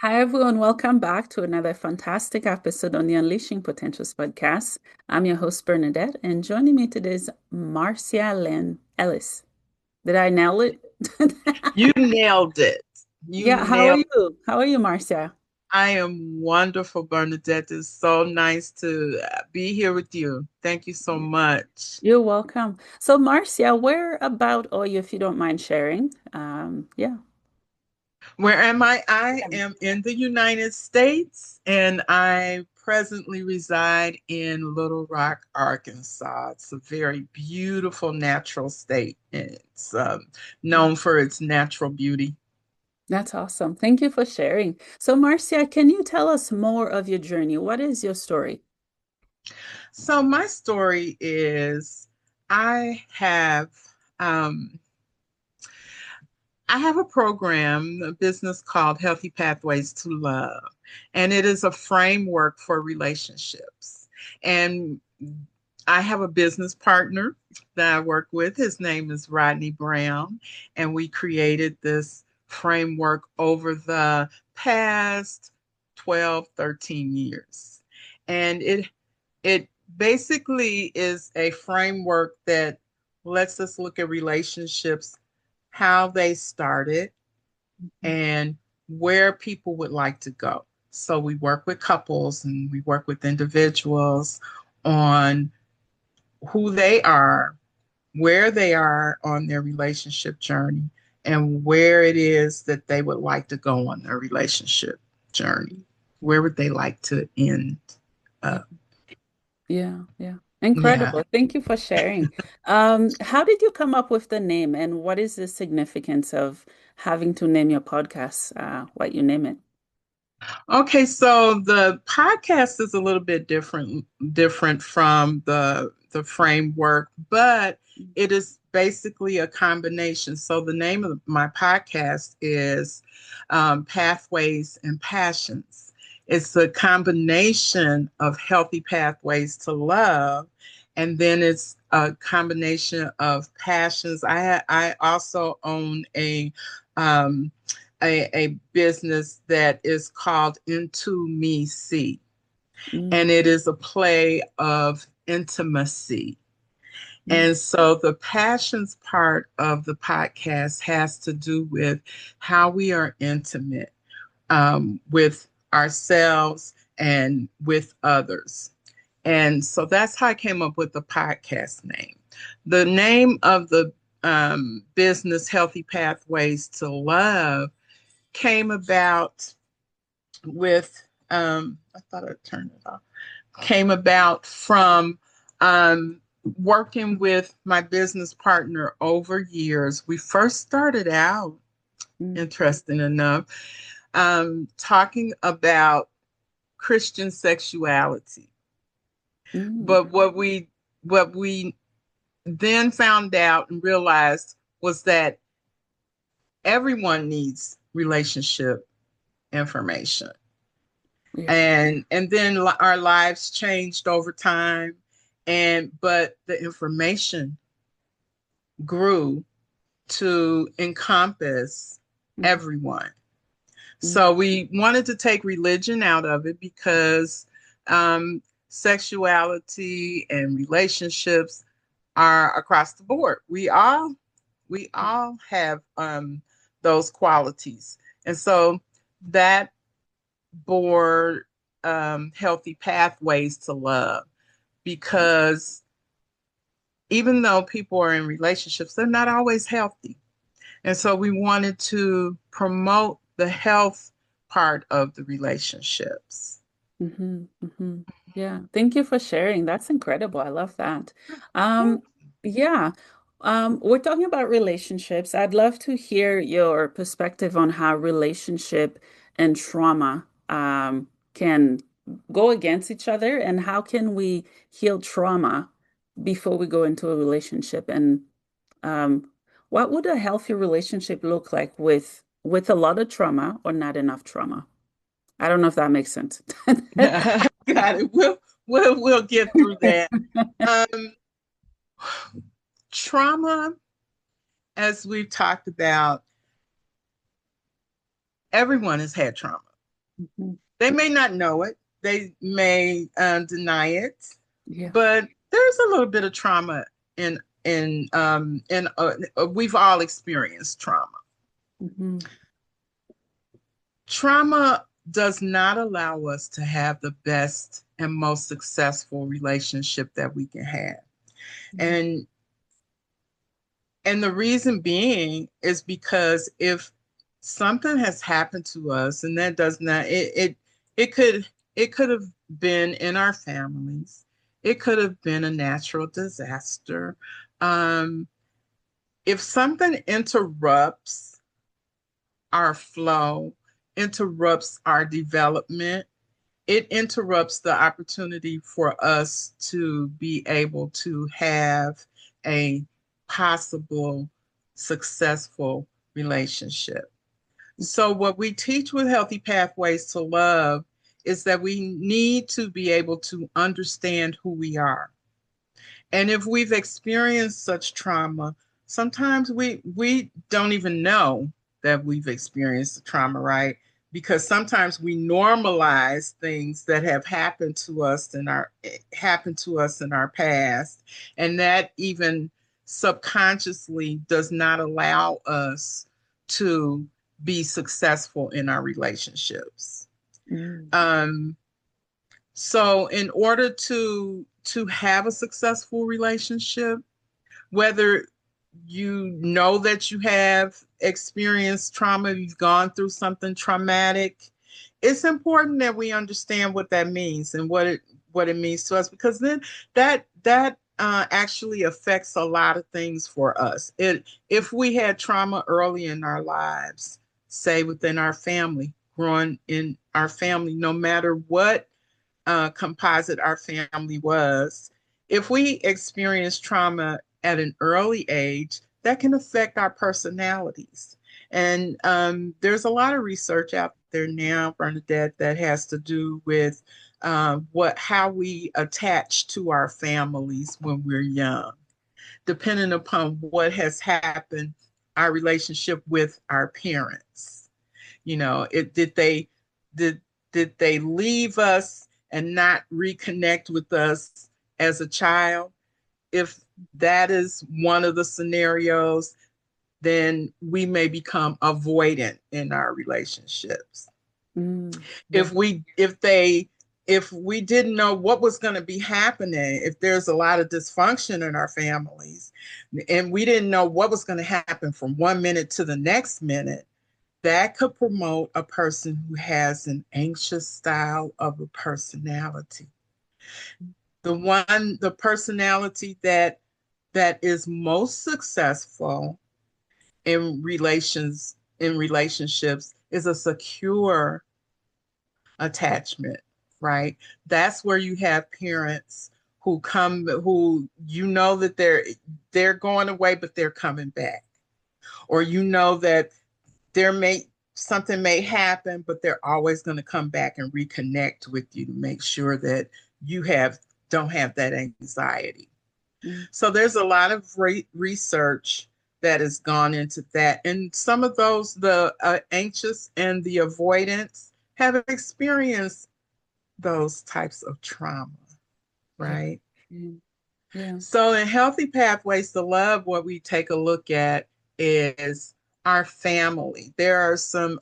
Hi, everyone. Welcome back to another fantastic episode on the Unleashing Potentials podcast. I'm your host, Bernadette, and joining me today is Marcia Lynn Ellis. Did I nail it? You nailed it. You Yeah, how are nailed. you? How are you, Marcia? I am wonderful, Bernadette. It's so nice to be here with you. Thank you so much. You're welcome. So, Marcia, where about are you, if you don't mind sharing? Yeah. Where am I? I am in the United States and I presently reside in Little Rock, Arkansas. It's a very beautiful natural state. It's known for its natural beauty. That's awesome. Thank you for sharing. So, Marcia, can you tell us more of your journey? What is your story? So my story is I have um, I have a program, a business called Healthy Pathways to Love, and it is a framework for relationships. And I have a business partner that I work with. His name is Rodney Brown, and we created this framework over the past 12, 13 years. And it basically is a framework that lets us look at relationships, how they started, and where people would like to go. So we work with couples and we work with individuals on who they are, where they are on their relationship journey, and where it is that they would like to go on their relationship journey. Where would they like to end up? Yeah, yeah. Yeah. Incredible. Thank you for sharing. How did you come up with the name and what is the significance of having to name your podcast what you name it? Okay, so the podcast is a little bit different from the framework, but it is basically a combination. So the name of my podcast is Pathways and Passions. It's a combination of healthy pathways to love, and then it's a combination of passions. I also own um, a business that is called Into Me See, Mm, and it is a play of intimacy. mm, And so the passions part of the podcast has to do with how we are intimate with ourselves and with others. And so that's how I came up with the podcast name. The name of the business, Healthy Pathways to Love, came about with I thought I turned it off. Came about from um, working with my business partner over years. We first started out, mm, interesting enough, talking about Christian sexuality. mm, But what we then found out and realized was that everyone needs relationship information. yeah. And then our lives changed over time, and but the information grew to encompass Mm, everyone. mm, So we wanted to take religion out of it because sexuality and relationships are across the board. We all have those qualities, and so that bore healthy pathways to love, because even though people are in relationships, they're not always healthy. And so we wanted to promote the health part of the relationships. hmm hmm Yeah. Thank you for sharing. That's incredible. I love that. Um, yeah. We're talking about relationships. I'd love to hear your perspective on how relationship and trauma can go against each other and how can we heal trauma before we go into a relationship and um, what would a healthy relationship look like with a lot of trauma or not enough trauma? I don't know if that makes sense. Got it. We'll get through that. Um, Trauma, as we've talked about, everyone has had trauma. Mhm. They may not know it. They may deny it, Yeah. but there's a little bit of trauma in we've all experienced trauma. Mhm. Trauma does not allow us to have the best and most successful relationship that we can have. Mhm. And the reason being is because if something has happened to us, and that does not it could have been in our families, it could have been a natural disaster. Um, if something interrupts our flow, interrupts our development, it interrupts the opportunity for us to be able to have a possible successful relationship. So, what we teach with Healthy Pathways to Love is that we need to be able to understand who we are. And if we've experienced such trauma, sometimes we don't even know that we've experienced the trauma, right? Because sometimes we normalize things that have happened to us in our past, and that even subconsciously does not allow us to be successful in our relationships. Mhm. Um, so in order to have a successful relationship, whether you know that you have experienced trauma, you've gone through something traumatic, it's important that we understand what that means and what it means to us, because then that actually affects a lot of things for us. If we had trauma early in our lives, say within our family, growing in our family, no matter what composite our family was, if we experience trauma at an early age, that can affect our personalities. And there's a lot of research out there now, Bernadette, that has to do with how we attach to our families when we're young, depending upon what has happened, our relationship with our parents. You know, it did did they leave us and not reconnect with us as a child? If that is one of the scenarios, then we may become avoidant in our relationships. Mm. Yeah. If we didn't know what was going to be happening, if there's a lot of dysfunction in our families and we didn't know what was going to happen from 1 minute to the next minute, that could promote a person who has an anxious style of a personality. The personality that is most successful in relationships is a secure attachment, right? That's where you have parents who you know that they're going away, but they're coming back. Or you know that there may something may happen, but they're always going to come back and reconnect with you to make sure that you have don't have that anxiety. Mm. So there's a lot of research that has gone into that, and some of those, the anxious and the avoidance, have experienced those types of trauma, Yeah. right? Mm. Yeah. So in Healthy Pathways to Love, what we take a look at is our family. There are some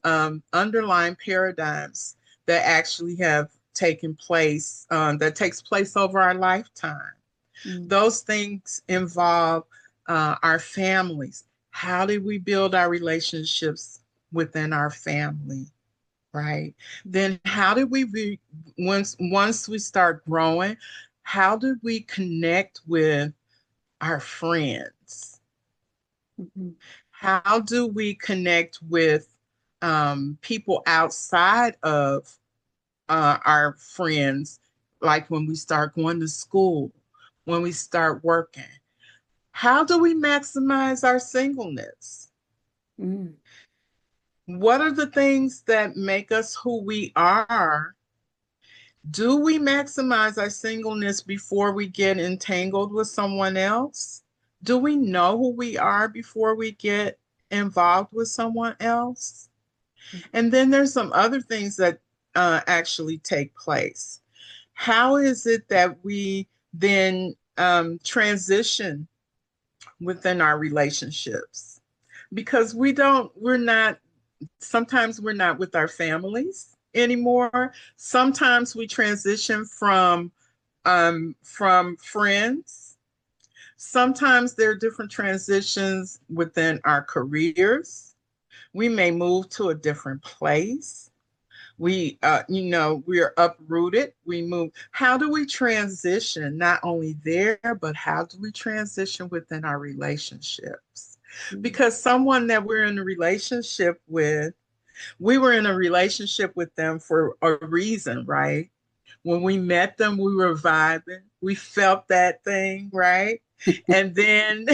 underlying paradigms that actually have taken place, that takes place over our lifetime. Mm. Those things involve our families. How did we build our relationships within our family? Right. Mm. Then how did once we start growing, how did we connect with our friends? Mhm. How do we connect with people outside of our friends, like when we start going to school, when we start working? How do we maximize our singleness? Mm. What are the things that make us who we are? Do we maximize our singleness before we get entangled with someone else? Do we know who we are before we get involved with someone else? And then there's some other things actually take place? How is it that we then transition within our relationships? Because sometimes we're not with our families anymore. Sometimes we transition from friends. Sometimes there are different transitions within our careers. We may move to a different place. We are uprooted. We move. How do we transition not only there, but how do we transition within our relationships? Because someone that we're in a relationship with, we were in a relationship with them for a reason, right? When we met them, we were vibing. We felt that thing, right? And then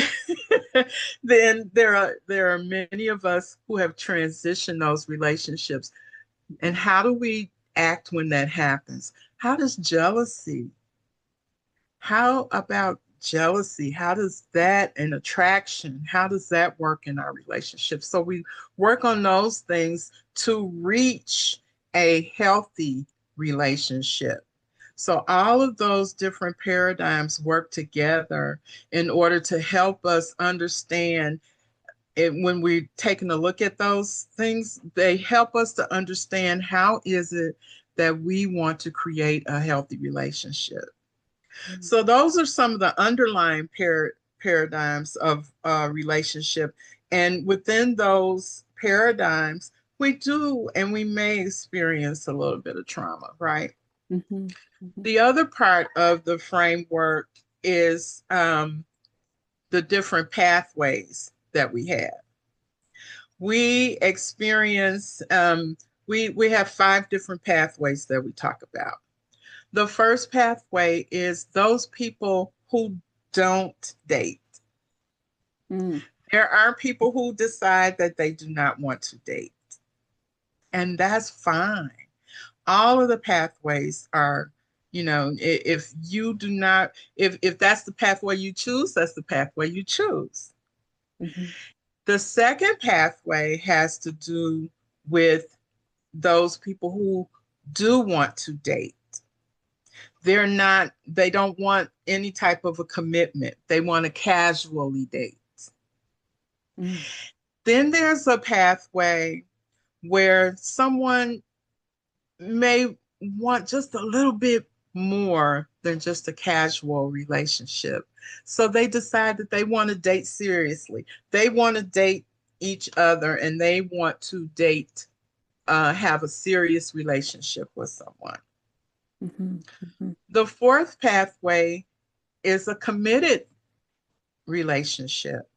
then there are many of us who have transitioned those relationships. And how do we act when that happens? How about jealousy? How does that and attraction, how does that work in our relationship? So we work on those things to reach a healthy relationship. So all of those different paradigms work together in order to help us understand it. When we're taking a look at those things, they help us to understand how is it that we want to create a healthy relationship. So those are some of the underlying paradigms of relationship. And within those paradigms, we do and we may experience a little bit of trauma, right? Mhm. Mhm. The other part of the framework is the different pathways that we have. We experience, we have 5 different pathways that we talk about. The first pathway is those people who don't date. Mm. There are people who decide that they do not want to date, and that's fine. All of the pathways are, if you do not, if that's the pathway you choose, that's the pathway you choose. Mhm. The second pathway has to do with those people who do want to date. They don't want any type of a commitment. They want to casually date. Mm. Then there's a pathway where someone may want just a little bit more than just a casual relationship. So they decide that they want to date seriously. They want to date each other and they want to have a serious relationship with someone. Mhm. Mhm. The fourth pathway is a committed relationship.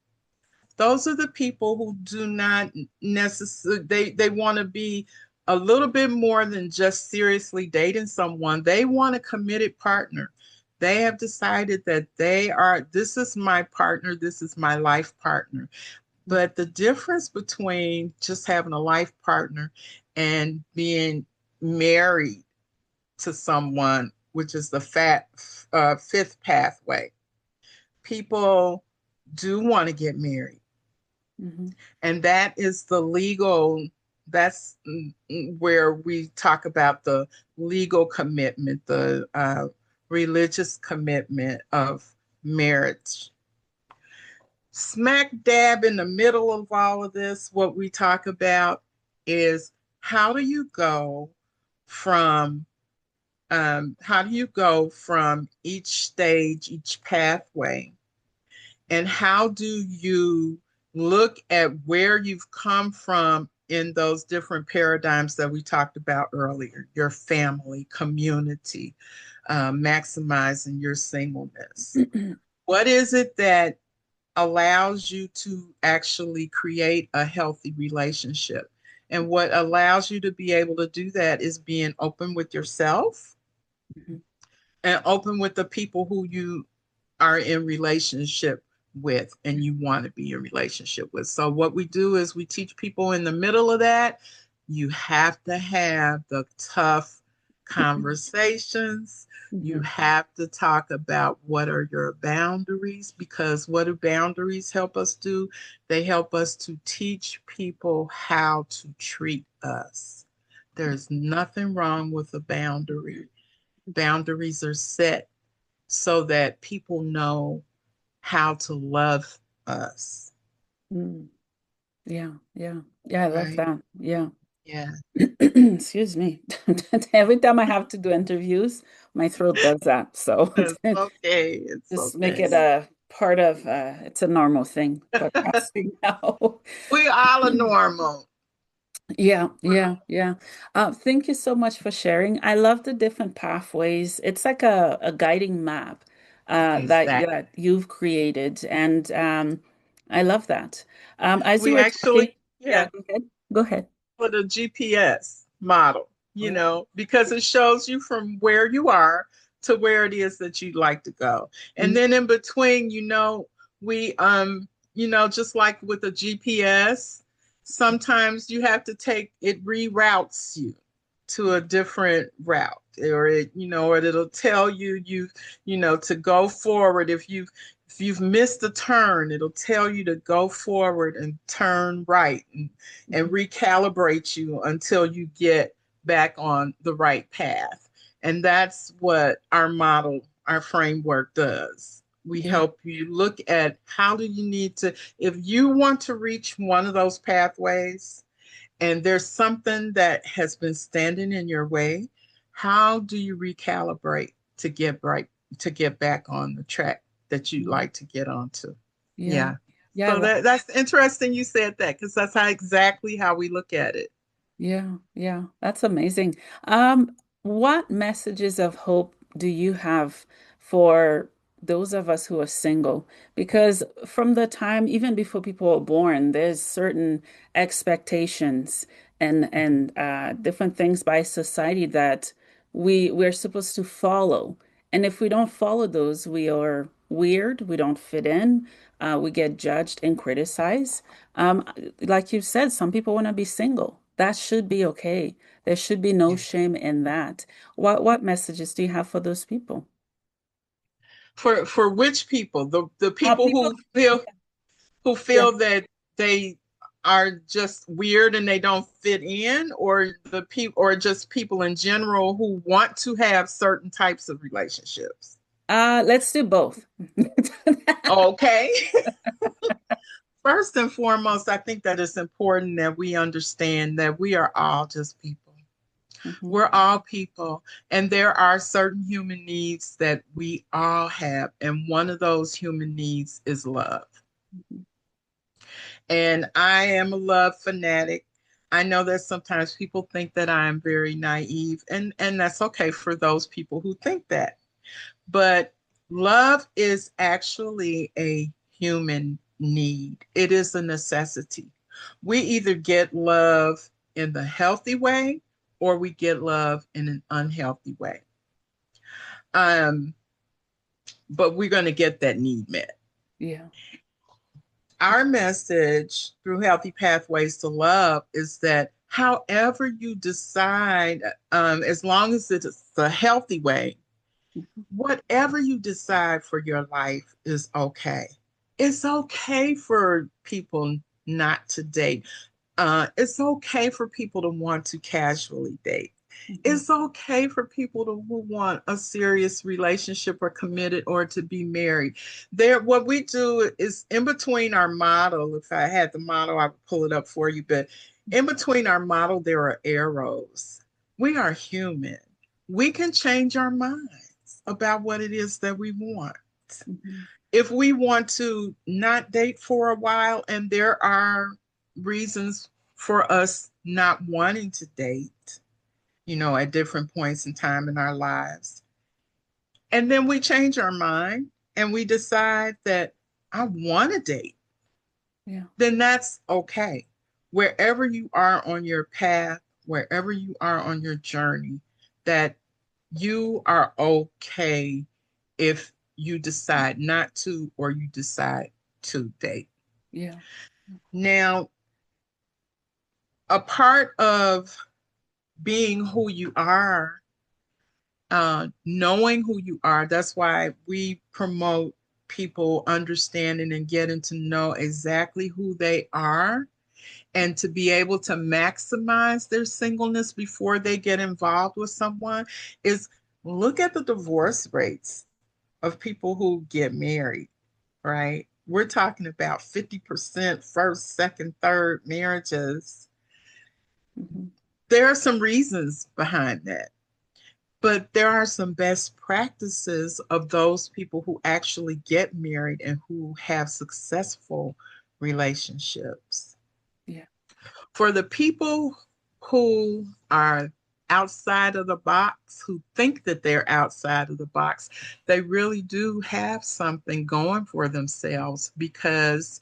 Those are the people who do not necessarily, they want to be a little bit more than just seriously dating someone. They want a committed partner. They have decided that this is my partner, this is my life partner. But the difference between just having a life partner and being married to someone, which is the fifth pathway, people do want to get married. Mhm. And that is that's where we talk about the legal commitment, the religious commitment of marriage. Smack dab in the middle of all of this, what we talk about is how do you go from each stage, each pathway, and how do you look at where you've come from in those different paradigms that we talked about earlier, your family, community, maximizing your singleness. What is it that allows you to actually create a healthy relationship? And what allows you to be able to do that is being open with yourself Mhm. and open with the people who you are in relationship with and you want to be in relationship with. So what we do is we teach people in the middle of that, you have to have the tough conversations. You Mhm. have to talk about what are your boundaries, because what do boundaries help us do? They help us to teach people how to treat us. There's nothing wrong with a boundary. Boundaries are set so that people know how to love us, Mm. Yeah, yeah, yeah, I love right? that. Yeah. Yeah. Excuse me. Every time I have to do interviews, my throat does that. So It's okay. It's just make okay. it a part of it's a normal thing, podcasting now. We all are normal. Yeah, yeah, yeah. Thank you so much for sharing. I love the different pathways. It's like a guiding map Exactly. that you've created, and I love that. As you We were talking, actually, yeah, yeah, go ahead. Go ahead. with a GPS model, Oh, because it shows you from where you are to where it is that you'd like to go. And mm, then in between, we just like with a GPS, sometimes you have to take it reroutes you to a different route, or or it'll tell you to go forward. If you've missed a turn, it'll tell you to go forward and turn right, and mhm, recalibrate you until you get back on the right path. And that's what our framework does. We yeah, help you look at how do you need to, if you want to reach one of those pathways and there's something that has been standing in your way, how do you recalibrate to get back on the track that you'd mhm, like to get onto? yeah, Yeah. yeah. I So love that's interesting you said that, because that's exactly how we look at it. Yeah, yeah, that's amazing. What messages of hope do you have for those of us who are single? Because from the time, even before people are born, there's certain expectations and different things by society that we're supposed to follow. And if we don't follow those, we are weird, we don't fit in, we get judged and criticized. Um, like you said, some people want to be single. That should be okay. There should be no Yeah. shame in that. What messages do you have for those people? For which people? The people People, who feel yeah. that they are just weird and they don't fit in, or the people, or just people in general who want to have certain types of relationships? Let's do both. Okay. First and foremost, I think that it's important that we understand that we are all just people. Mhm, We're all people, and there are certain human needs that we all have, and one of those human needs is love. mhm, And I am a love fanatic. I know that sometimes people think that I am very naive, and that's okay for those people who think that. But love is actually a human need. It is a necessity. We either get love in the healthy way or we get love in an unhealthy way. Um, but we're going to get that need met. yeah. Our message through Healthy Pathways to Love is that however you decide, as long as it's the healthy way, Mhm, whatever you decide for your life is okay. It's okay for people not to date. It's okay for people to want to casually date. mhm, It's okay for people who want a serious relationship or committed or to be married. What we do is in between our model. If I had the model, I would pull it up for you. But in between our model, there are arrows. We are human. We can change our minds about what it is that we want. mhm, If we want to not date for a while, and there are reasons for us not wanting to date, at different points in time in our lives. And then we change our mind and we decide that I want to date, yeah. then that's okay. Wherever you are on your path, wherever you are on your journey, that you are okay if you decide not to or you decide to date. Yeah. Now, a part of being who you are, knowing who you are. That's why we promote people understanding and getting to know exactly who they are. and to be able to maximize their singleness before they get involved with someone is look at the divorce rates of people who get married, right? We're talking about 50% first, second, third marriages. Mhm. There are some reasons behind that, but there are some best practices of those people who actually get married and who have successful relationships. Yeah. For the people who are outside of the box, who think that they're outside of the box, they really do have something going for themselves, because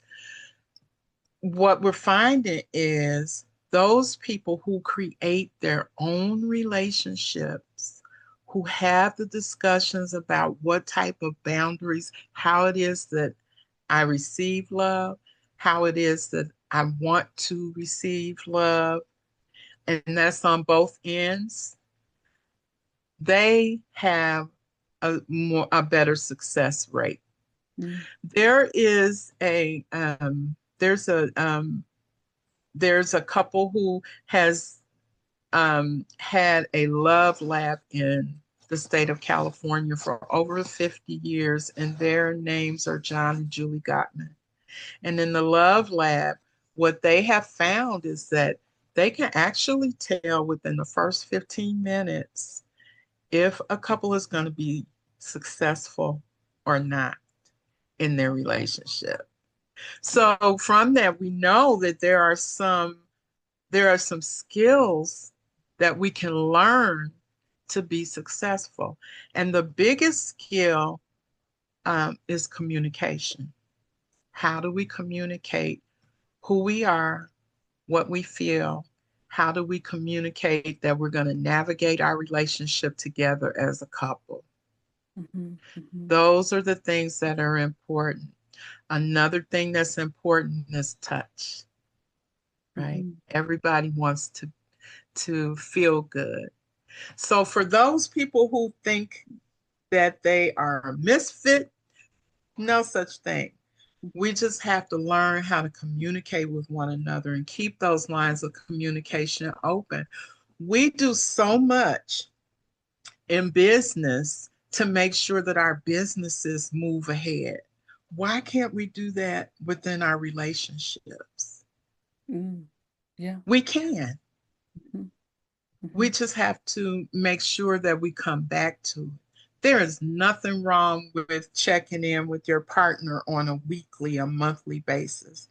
what we're finding is those people who create their own relationships, who have the discussions about what type of boundaries, how it is that I receive love, how it is that I want to receive love, and that's on both ends, they have a better success rate. Mm. There is a there's a couple who has had a love lab in the state of California for over 50 years, and their names are John and Julie Gottman. And in the love lab, what they have found is that they can actually tell within the first 15 minutes if a couple is going to be successful or not in their relationship. So from that, we know that there are some skills that we can learn to be successful. And the biggest skill is communication. How do we communicate who we are, what we feel? How do we communicate that we're going to navigate our relationship together as a couple? Mhm. Mhm. Those are the things that are important. Another thing that's important is touch, right? Mhm. Everybody wants to feel good. So for those people who think that they are a misfit, no such thing. We just have to learn how to communicate with one another and keep those lines of communication open. We do so much in business to make sure that our businesses move ahead. Why can't we do that within our relationships? Mm. Yeah. We can. Mhm. We Mhm. just have to make sure that we come back to it. There is nothing wrong with checking in with your partner on a weekly, a monthly basis.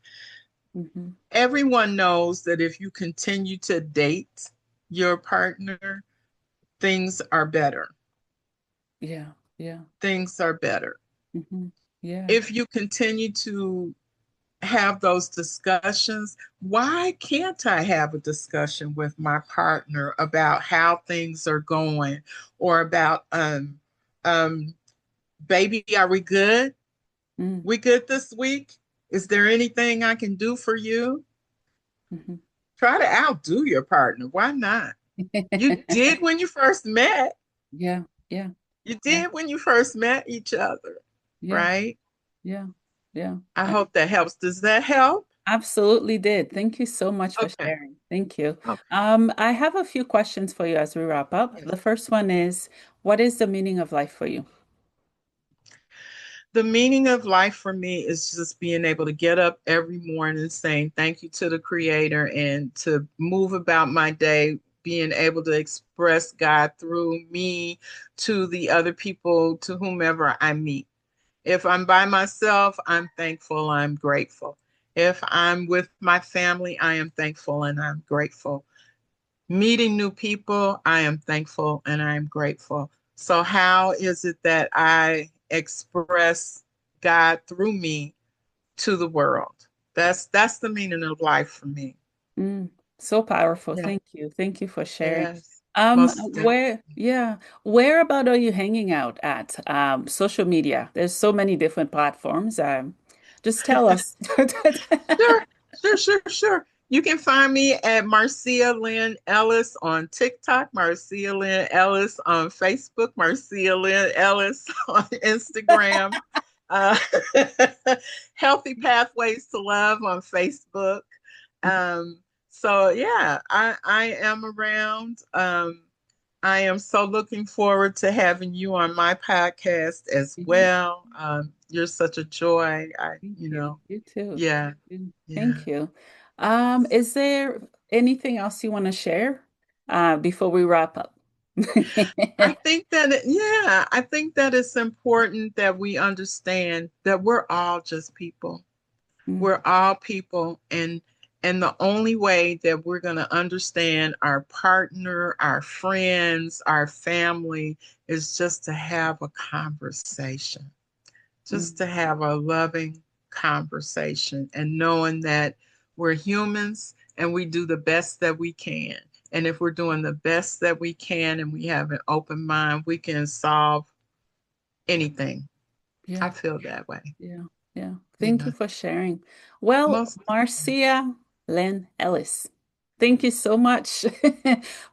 Mhm. Everyone knows that if you continue to date your partner, things are better. Yeah. Yeah. Things are better. Mhm. Yeah. If you continue to have those discussions, why can't I have a discussion with my partner about how things are going, or about um baby, are we good? Mm. We good this week? Is there anything I can do for you? Mhm. Try to outdo your partner. Why not? You did when you first met. Yeah. Yeah. You Yeah. did when you first met each other, Yeah. right? Yeah. Yeah. I hope that helps. Does that help? Absolutely did. Thank you so much for Okay. sharing. Thank you. Okay. I have a few questions for you as we wrap up. Yes. The first one is, what is the meaning of life for you? The meaning of life for me is just being able to get up every morning saying thank you to the Creator, and to move about my day, being able to express God through me to the other people, to whomever I meet. If I'm by myself, I'm thankful, I'm grateful. If I'm with my family, I am thankful and I'm grateful. Meeting new people, I am thankful and I'm grateful. So, how is it that I express God through me to the world? That's the meaning of life for me. Mm, so powerful. Yeah. Thank you. Thank you for sharing. Yes, most definitely. Where about are you hanging out at? Social media. There's so many different platforms. Just tell us. Sure, sure. You can find me at Marcia Lynn Ellis on TikTok, Marcia Lynn Ellis on Facebook, Marcia Lynn Ellis on Instagram, uh, Healthy Pathways to Love on Facebook. Um, so yeah, I am around. I am so looking forward to having you on my podcast as Mhm. well. You're such a joy. Thank you. You too. Yeah, yeah. Thank you. Is there anything else you want to share before we wrap up? I think that it's important that we understand that we're all just people. Mm, We're all people, and the only way that we're going to understand our partner, our friends, our family is just to have a conversation, just mm. to have a loving conversation, and knowing that we're humans and we do the best that we can. And if we're doing the best that we can and we have an open mind, we can solve anything. I Yeah. feel that way. Yeah, yeah. Thank you Yeah. for sharing. Well, Most Marcia Lynn Ellis, thank you so much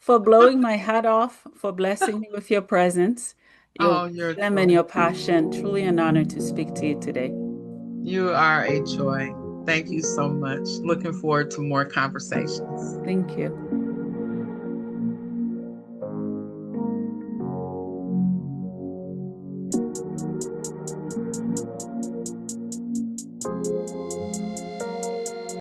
for blowing my hat off, for blessing me with your presence, your Oh, you're a wisdom, and joy. your passion. Truly an honor to speak to you today. You are a joy. Thank you so much. Looking forward to more conversations. Thank you.